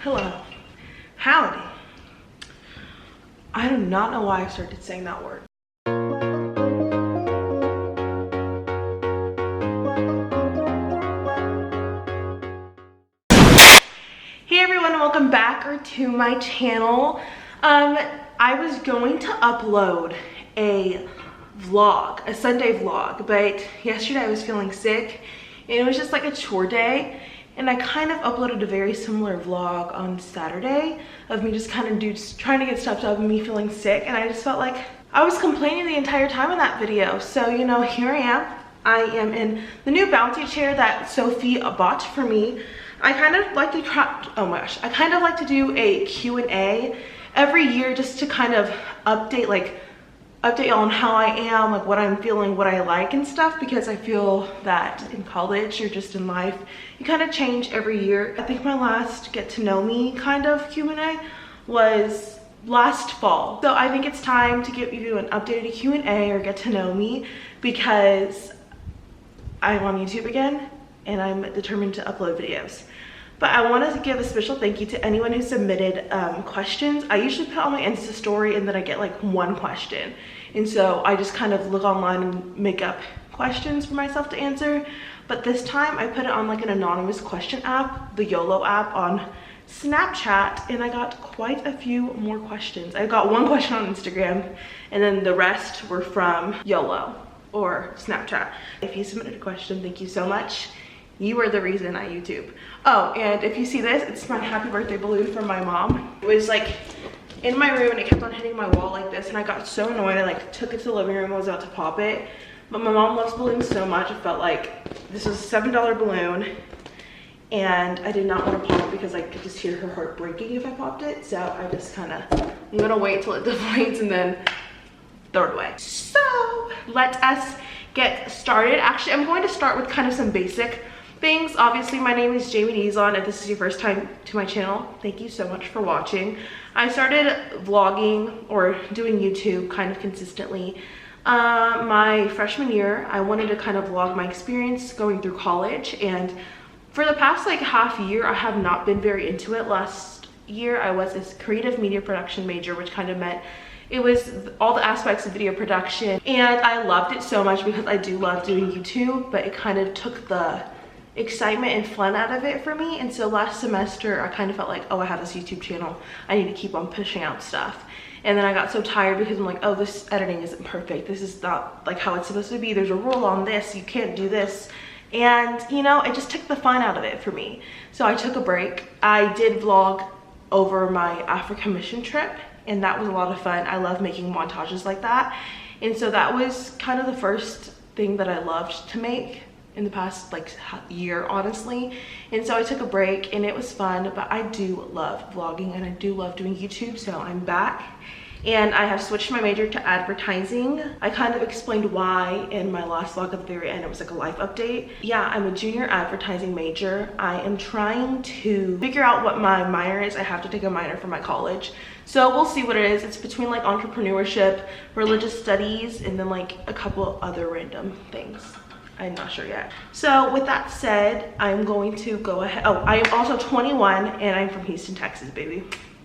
Hello. Howdy. I do not know why I started saying that word. Hey everyone, welcome back to my channel. I was going to upload a vlog, a Sunday vlog, but yesterday I was feeling sick and it was just like a chore day, and I kind of uploaded a very similar vlog on Saturday of me just kind of trying to get stuff done and me feeling sick, and I just felt like I was complaining the entire time in that video. So, you know, here I am. I am in the new bouncy chair that Sophie bought for me. I kind of like to I kind of like to do a Q&A every year just to kind of update on how I am, like what I'm feeling, what I like and stuff, because I feel that in college or just in life, you kind of change every year. I think my last get to know me kind of Q&A was last fall. So I think it's time to give you an updated Q&A or get to know me, because I'm on YouTube again and I'm determined to upload videos. But I wanted to give a special thank you to anyone who submitted questions. I usually put on my Insta story and then I get like one question. And so I just kind of look online and make up questions for myself to answer. But this time I put it on like an anonymous question app, the YOLO app on Snapchat, and I got quite a few more questions. I got one question on Instagram and then the rest were from YOLO or Snapchat. If you submitted a question, thank you so much. You are the reason I YouTube. Oh, and if you see this, it's my happy birthday balloon from my mom. It was like in my room and it kept on hitting my wall like this, and I got so annoyed. I like took it to the living room and was about to pop it. But my mom loves balloons so much, it felt like this was a $7 balloon and I did not want to pop it because I could just hear her heart breaking if I popped it. So I just kind of, I'm gonna wait till it deflates and then throw it away. So let us get started. Actually, I'm going to start with kind of some basic things. Obviously, my name is Jamie Dizon. If this is your first time to my channel, thank you so much for watching. I started vlogging or doing YouTube kind of consistently my freshman year. I wanted to kind of vlog my experience going through college, and for the past like half year I have not been very into it. Last year I was a creative media production major, which kind of meant it was all the aspects of video production, and I loved it so much because I do love doing YouTube, but it kind of took the excitement and fun out of it for me. And so last semester I kind of felt like, oh, I have this YouTube channel, I need to keep on pushing out stuff. And then I got so tired because I'm like, oh, this editing isn't perfect, this is not like how it's supposed to be, there's a rule on this, you can't do this. And you know, it just took the fun out of it for me. So I took a break. I did vlog over my Africa mission trip, and that was a lot of fun. I love making montages like that, and so that was kind of the first thing that I loved to make in the past like year, honestly. And so I took a break and it was fun, but I do love vlogging and I do love doing YouTube, so I'm back. And I have switched my major to advertising. I kind of explained why in my last vlog at the very end. It was like a life update. Yeah, I'm a junior advertising major. I am trying to figure out what my minor is. I have to take a minor for my college, so we'll see what it is. It's between like entrepreneurship, religious studies, and then like a couple other random things. I'm not sure yet. So with that said, I'm going to go ahead. Oh, I am also 21 and I'm from Houston, Texas, baby.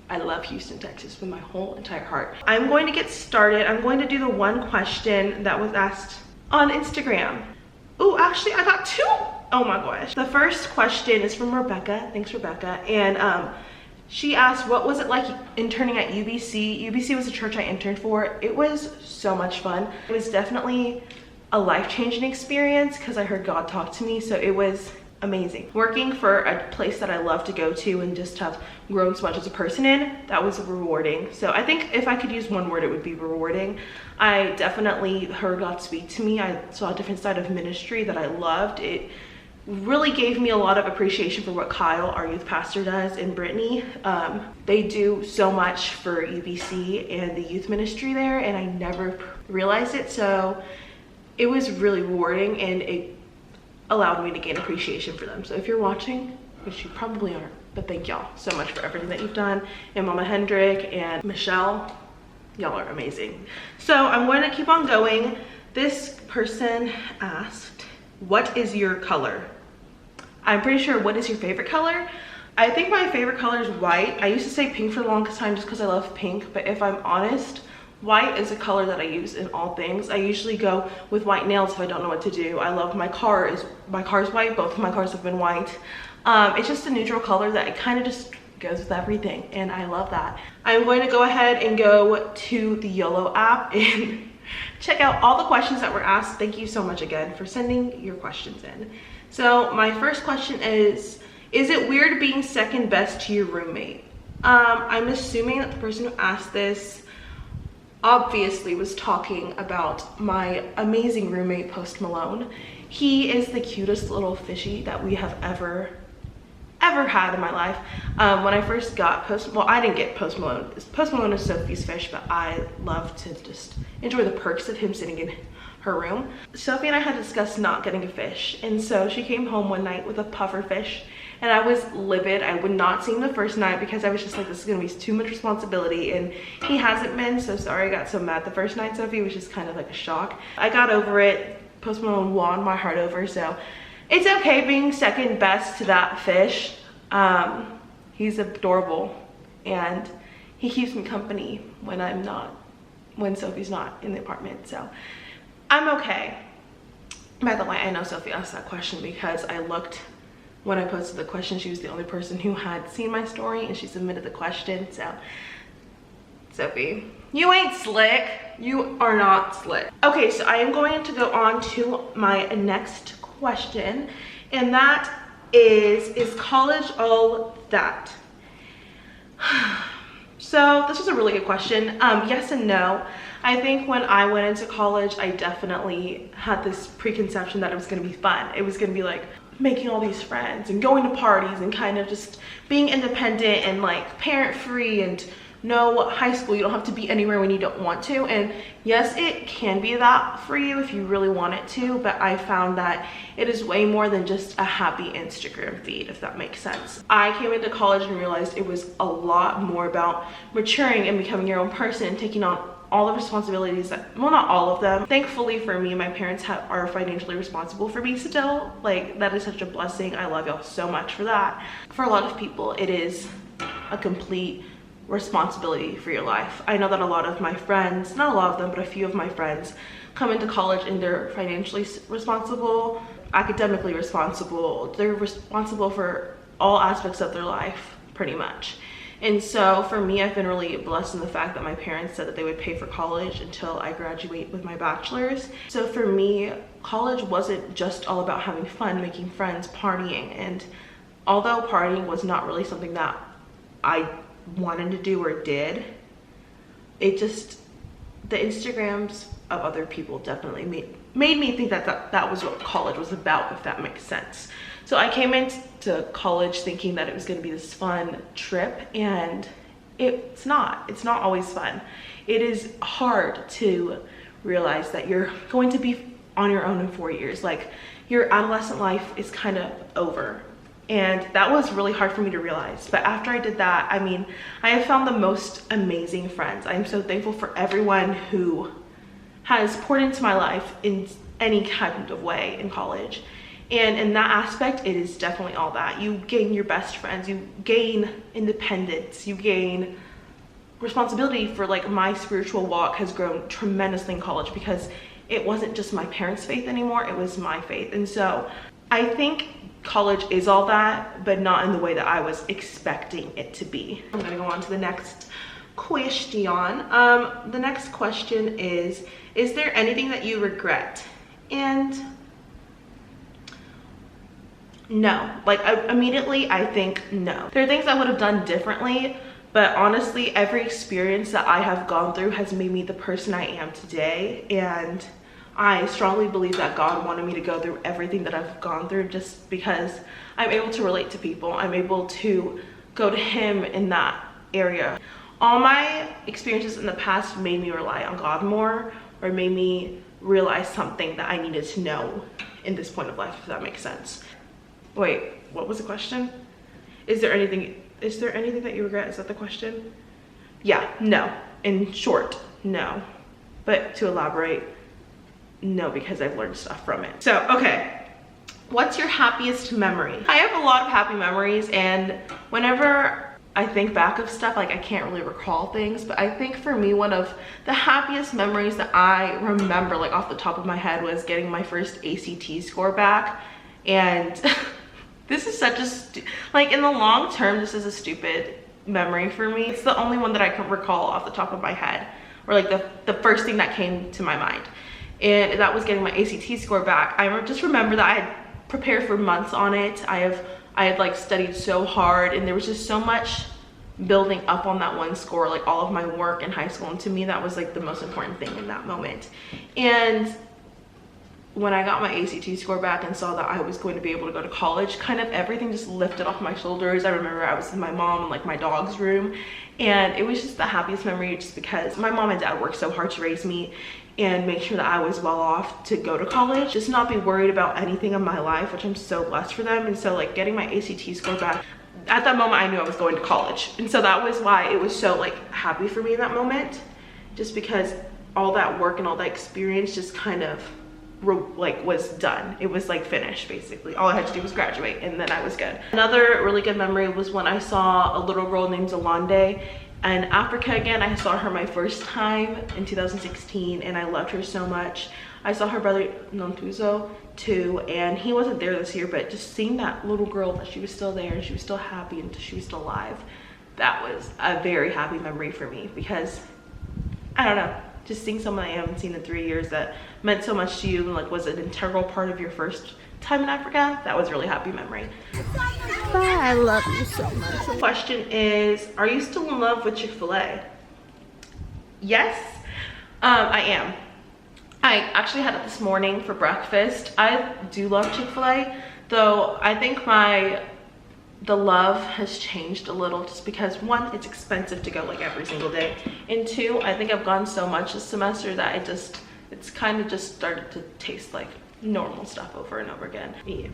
I love Houston, Texas with my whole entire heart. I'm going to get started. I'm going to do the one question that was asked on Instagram. Oh, actually I got two. Oh my gosh. The first question is from Rebecca. Thanks, Rebecca. And she asked, what was it like interning at UBC? UBC was a church I interned for. It was so much fun. It was definitely a life-changing experience because I heard God talk to me, so it was amazing. Working for a place that I love to go to and just have grown so much as a person in, that was rewarding. So I think if I could use one word, it would be rewarding. I definitely heard God speak to me. I saw a different side of ministry that I loved. It really gave me a lot of appreciation for what Kyle, our youth pastor, does, and Brittany. They do so much for UBC and the youth ministry there, and I never realized it. So it was really rewarding and it allowed me to gain appreciation for them. So if you're watching, which you probably aren't, but thank y'all so much for everything that you've done. And Mama Hendrick and Michelle, y'all are amazing. So I'm going to keep on going. This person asked, what is your color? I'm pretty sure. What is your favorite color? I think my favorite color is white. I used to say pink for the longest time just because I love pink, but if I'm honest, white is a color that I use in all things. I usually go with white nails if I don't know what to do. I love my car's white. Both of my cars have been white. It's just a neutral color that it kind of just goes with everything, and I love that. I'm going to go ahead and go to the YOLO app and check out all the questions that were asked. Thank you so much again for sending your questions in. So my first question is it weird being second best to your roommate? I'm assuming that the person who asked this obviously was talking about my amazing roommate, Post Malone. He is the cutest little fishy that we have ever had in my life. When I first got I didn't get Post Malone. Post Malone is Sophie's fish, but I love to just enjoy the perks of him sitting in her room. Sophie and I had discussed not getting a fish, and so she came home one night with a puffer fish, and I was livid. I would not see him the first night because I was just like, this is gonna be too much responsibility, and he hasn't been, so sorry I got so mad the first night, Sophie. It was just kind of like a shock. I got over it. Post Malone won my heart over, so it's okay being second best to that fish. He's adorable, and he keeps me company when Sophie's not in the apartment, so I'm okay. By the way, I know Sophie asked that question because I looked when I posted the question. She was the only person who had seen my story, and she submitted the question. So Sophie, you ain't slick. You are not slick. Okay, so I am going to go on to my next question, and that is college all that? So this was a really good question. Yes and no. I think when I went into college, I definitely had this preconception that it was going to be fun. It was going to be like making all these friends and going to parties and kind of just being independent and like parent free, and no high school, you don't have to be anywhere when you don't want to. And yes, it can be that for you if you really want it to, but I found that it is way more than just a happy Instagram feed, if that makes sense. I came into college and realized it was a lot more about maturing and becoming your own person and taking on all the responsibilities that, well, not all of them. Thankfully for me, my parents are financially responsible for me still. Like, that is such a blessing. I love y'all so much for that. For a lot of people, it is a complete responsibility for your life. I know that a lot of my friends, not a lot of them, but a few of my friends come into college and they're financially responsible, academically responsible. They're responsible for all aspects of their life, pretty much. And so for me, I've been really blessed in the fact that my parents said that they would pay for college until I graduate with my bachelor's. So for me, college wasn't just all about having fun, making friends, partying. And although partying was not really something that I wanted to do or did, it just, the Instagrams of other people definitely made me think that that was what college was about, if that makes sense. So I came into college thinking that it was going to be this fun trip, and it's not always fun. It is hard to realize that you're going to be on your own in 4 years. Like, your adolescent life is kind of over. And that was really hard for me to realize. But after I did that, I mean, I have found the most amazing friends. I'm so thankful for everyone who has poured into my life in any kind of way in college. And in that aspect, it is definitely all that. You gain your best friends, you gain independence, you gain responsibility. For like, my spiritual walk has grown tremendously in college because it wasn't just my parents' faith anymore, it was my faith. And so I think college is all that, but not in the way that I was expecting it to be. I'm gonna go on to the next question. The next question is there anything that you regret? And no. Like, immediately I think no. There are things I would have done differently, but honestly, every experience that I have gone through has made me the person I am today. And I strongly believe that God wanted me to go through everything that I've gone through just because I'm able to relate to people. I'm able to go to Him in that area. All my experiences in the past made me rely on God more, or made me realize something that I needed to know in this point of life, if that makes sense. Wait, what was the question? Is there anything that you regret? Is that the question? Yeah, no. In short, no. But to elaborate, no, because I've learned stuff from it. So, okay. What's your happiest memory? I have a lot of happy memories, and whenever I think back of stuff, like I can't really recall things, but I think for me, one of the happiest memories that I remember like off the top of my head was getting my first ACT score back. And this is such a, like in the long term, this is a stupid memory for me. It's the only one that I can recall off the top of my head, or like the first thing that came to my mind. And that was getting my ACT score back. I just remember that I had prepared for months on it. I had like studied so hard, and there was just so much building up on that one score, like all of my work in high school. And to me, that was like the most important thing in that moment. And when I got my ACT score back and saw that I was going to be able to go to college, kind of everything just lifted off my shoulders. I remember I was in my mom and like my dog's room, and it was just the happiest memory, just because my mom and dad worked so hard to raise me and make sure that I was well off to go to college, just not be worried about anything in my life, which I'm so blessed for them. And so like getting my ACT score back, at that moment I knew I was going to college. And so that was why it was so like happy for me in that moment, just because all that work and all that experience just kind of like was done. It was like finished basically. All I had to do was graduate, and then I was good. Another really good memory was when I saw a little girl named Zalande in Africa again. I saw her my first time in 2016, and I loved her so much. I saw her brother Nontuzo too, and he wasn't there this year, but just seeing that little girl, that she was still there and she was still happy and she was still alive, that was a very happy memory for me, because I don't know, just seeing someone I haven't seen in 3 years that meant so much to you and like was an integral part of your first time in Africa, that was a really happy memory. Bye, I love you so much. Question is, are you still in love with Chick-fil-A? Yes, I am. I actually had it this morning for breakfast. I do love Chick-fil-A, though I think the love has changed a little, just because one, it's expensive to go like every single day, and two, I think I've gone so much this semester that it's kind of just started to taste like normal stuff over and over again. Yeah.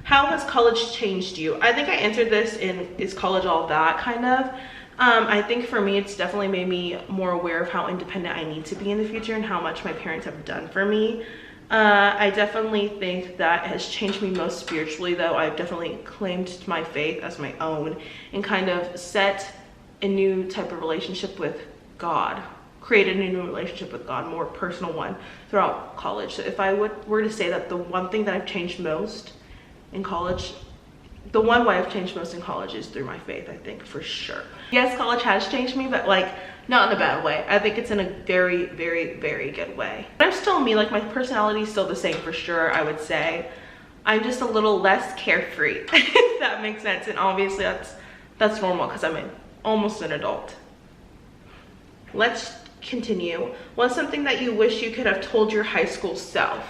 How has college changed you? I think I answered this in Is College All That, kind of. I think for me, it's definitely made me more aware of how independent I need to be in the future and how much my parents have done for me. I definitely think that has changed me most spiritually, though. I've definitely claimed my faith as my own and kind of set a new type of relationship with God, created a new relationship with God, more personal one, throughout college. So if I were to say that the one thing that I've changed most in college, the one way I've changed most in college is through my faith, I think, for sure. Yes, college has changed me, but like not in a bad way. I think it's in a very, very, very good way. But I'm still me, like my personality is still the same for sure, I would say. I'm just a little less carefree, if that makes sense. And obviously that's normal because I'm almost an adult. Let's continue. What's something that you wish you could have told your high school self?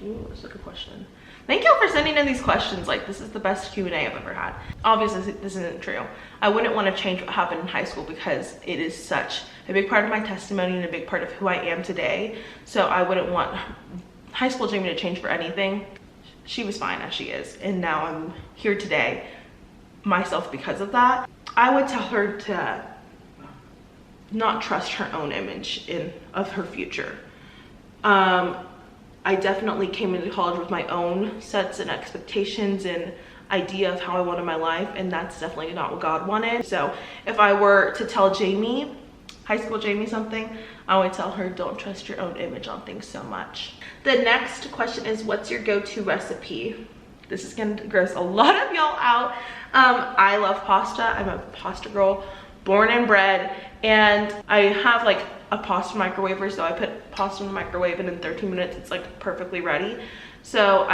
Ooh, that's a good question. Thank y'all for sending in these questions. Like, this is the best Q&A I've ever had. Obviously, this isn't true. I wouldn't want to change what happened in high school, because it is such a big part of my testimony and a big part of who I am today. So I wouldn't want high school Jamie to change for anything. She was fine as she is, and now I'm here today myself because of that. I would tell her to not trust her own image of her future. I definitely came into college with my own sets and expectations and idea of how I wanted my life, and that's definitely not what God wanted. So if I were to tell Jamie, high school Jamie, something, I would tell her, don't trust your own image on things so much. The next question is, what's your go-to recipe? This is gonna gross a lot of y'all out. I love pasta. I'm a pasta girl, born and bred, and I have like a pasta microwaver, so I put pasta in the microwave, and in 13 minutes it's like perfectly ready. So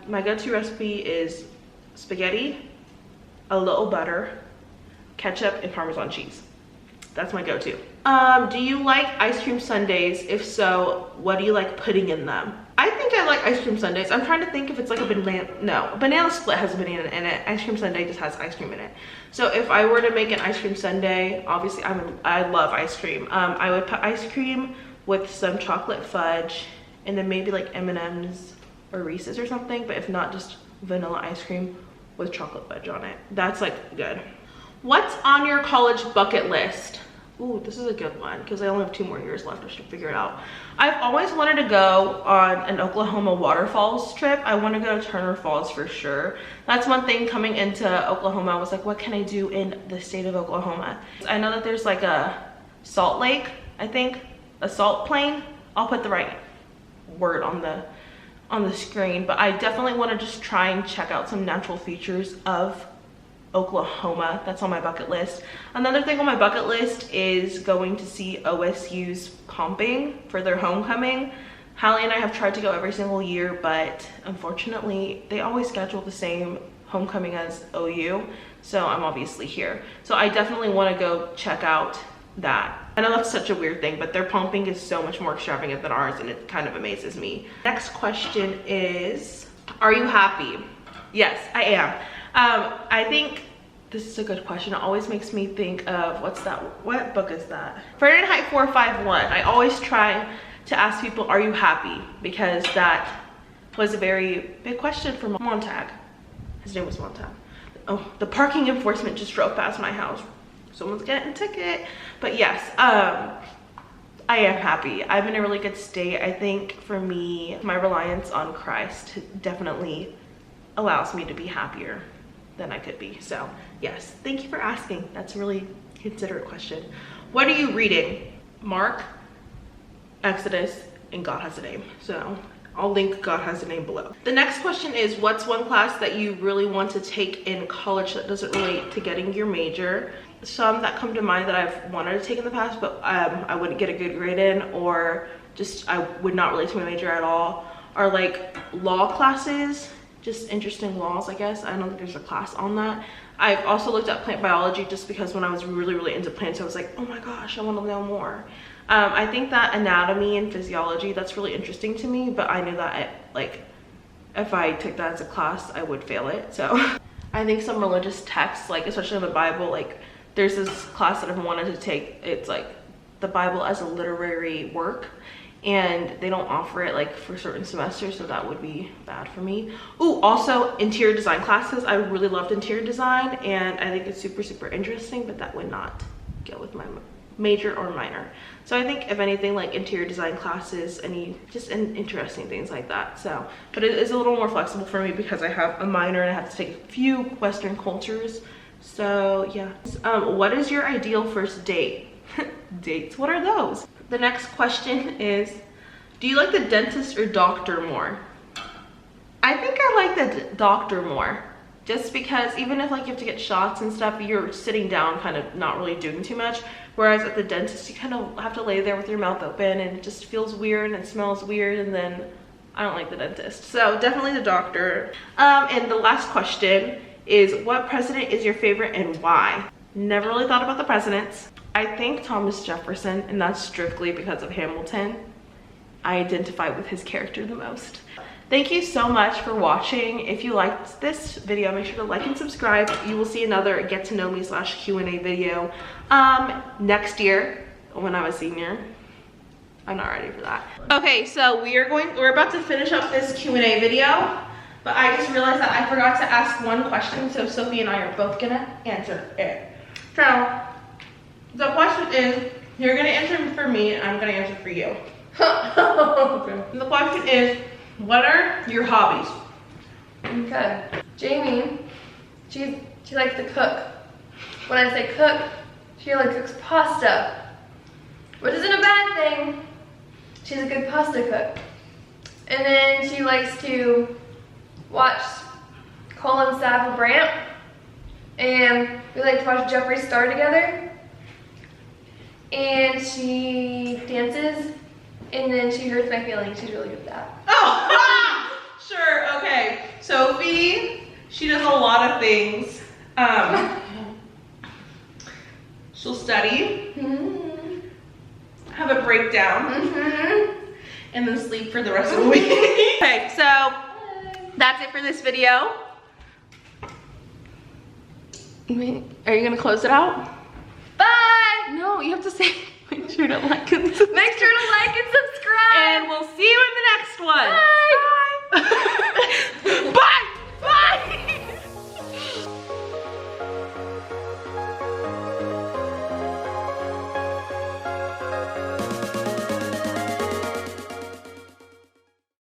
my go-to recipe is spaghetti, a little butter, ketchup, and Parmesan cheese. That's my go-to. Do you like ice cream sundaes? If so, what do you like putting in them? I think I like ice cream sundaes. I'm trying to think if it's like a banana. No, a banana split has a banana in it. Ice cream sundae just has ice cream in it. So if I were to make an ice cream sundae, obviously I love ice cream. I would put ice cream with some chocolate fudge, and then maybe like M&Ms or Reese's or something. But if not, just vanilla ice cream with chocolate fudge on it. That's like good. What's on your college bucket list? Ooh, this is a good one because I only have 2 more years left. I should figure it out. I've always wanted to go on an Oklahoma waterfalls trip. I want to go to Turner Falls for sure. That's one thing coming into Oklahoma. I was like, what can I do in the state of Oklahoma? I know that there's like a salt lake, I think, a salt plain. I'll put the right word on the screen, but I definitely want to just try and check out some natural features of Oklahoma. That's on my bucket list. Another thing on my bucket list is going to see OSU's pumping for their homecoming. Hallie and I have tried to go every single year, but unfortunately they always schedule the same homecoming as OU, so I'm obviously here. So I definitely want to go check out that. I know that's such a weird thing, but their pumping is so much more extravagant than ours, and it kind of amazes me. Next question is, are you happy? Yes, I am. I think this is a good question. It always makes me think of, what book is that? Fahrenheit 451. I always try to ask people, are you happy? Because that was a very big question from Montag. His name was Montag. Oh, the parking enforcement just drove past my house. Someone's getting a ticket. But yes, I am happy. I'm in a really good state. I think for me, my reliance on Christ definitely allows me to be happier than I could be. So yes, thank you for asking. That's a really considerate question. What are you reading? Mark, Exodus, and God Has a Name. So I'll link God Has a Name below. The next question is, what's one class that you really want to take in college that doesn't relate to getting your major? Some that come to mind that I've wanted to take in the past, but I wouldn't get a good grade in, or just I would not relate to my major at all, are like law classes. Just interesting laws, I guess. I don't think there's a class on that. I've also looked at plant biology just because when I was really into plants, I was like, oh my gosh, I want to know more. I think that anatomy and physiology, that's really interesting to me, but I knew that if I took that as a class, I would fail it. So I think some religious texts, like especially in the Bible, like there's this class that I've wanted to take. It's like the Bible as a literary work, and they don't offer it like for certain semesters, so that would be bad for me. Ooh, also interior design classes. I really loved interior design, and I think it's super interesting, but that would not go with my major or minor. So I think if anything, like interior design classes, just interesting things like that. So, but it is a little more flexible for me because I have a minor and I have to take a few Western cultures. So yeah. What is your ideal first date? Dates, what are those? The next question is, do you like the dentist or doctor more? I think I like the doctor more, just because even if like you have to get shots and stuff, you're sitting down kind of not really doing too much, whereas at the dentist you kind of have to lay there with your mouth open and it just feels weird and it smells weird, and then I don't like the dentist. So definitely the doctor. And the last question is, what president is your favorite and why? Never really thought about the presidents. I think Thomas Jefferson, and that's strictly because of Hamilton. I identify with his character the most. Thank you so much for watching. If you liked this video, make sure to like and subscribe. You will see another get to know me / Q&A video next year when I'm a senior. I'm not ready for that. Okay, so we're about to finish up this Q&A video, but I just realized that I forgot to ask one question, so Sophie and I are both gonna answer it. So the question is, you're gonna answer for me and I'm gonna answer for you. Okay. The question is, what are your hobbies? Okay. Jamie, she likes to cook. When I say cook, she like cooks pasta, which isn't a bad thing. She's a good pasta cook. And then she likes to watch Colin Savile Brandt, and we like to watch Jeffree Star together. And she dances, and then she hurts my feelings. She's really good at that. Oh, sure, okay. Sophie, she does a lot of things. She'll study, have a breakdown, and then sleep for the rest of the week. Okay, so that's it for this video. Are you gonna close it out? Bye! No, you have to say, make sure to like and subscribe. Make sure to like and subscribe! And we'll see you in the next one. Bye! Bye.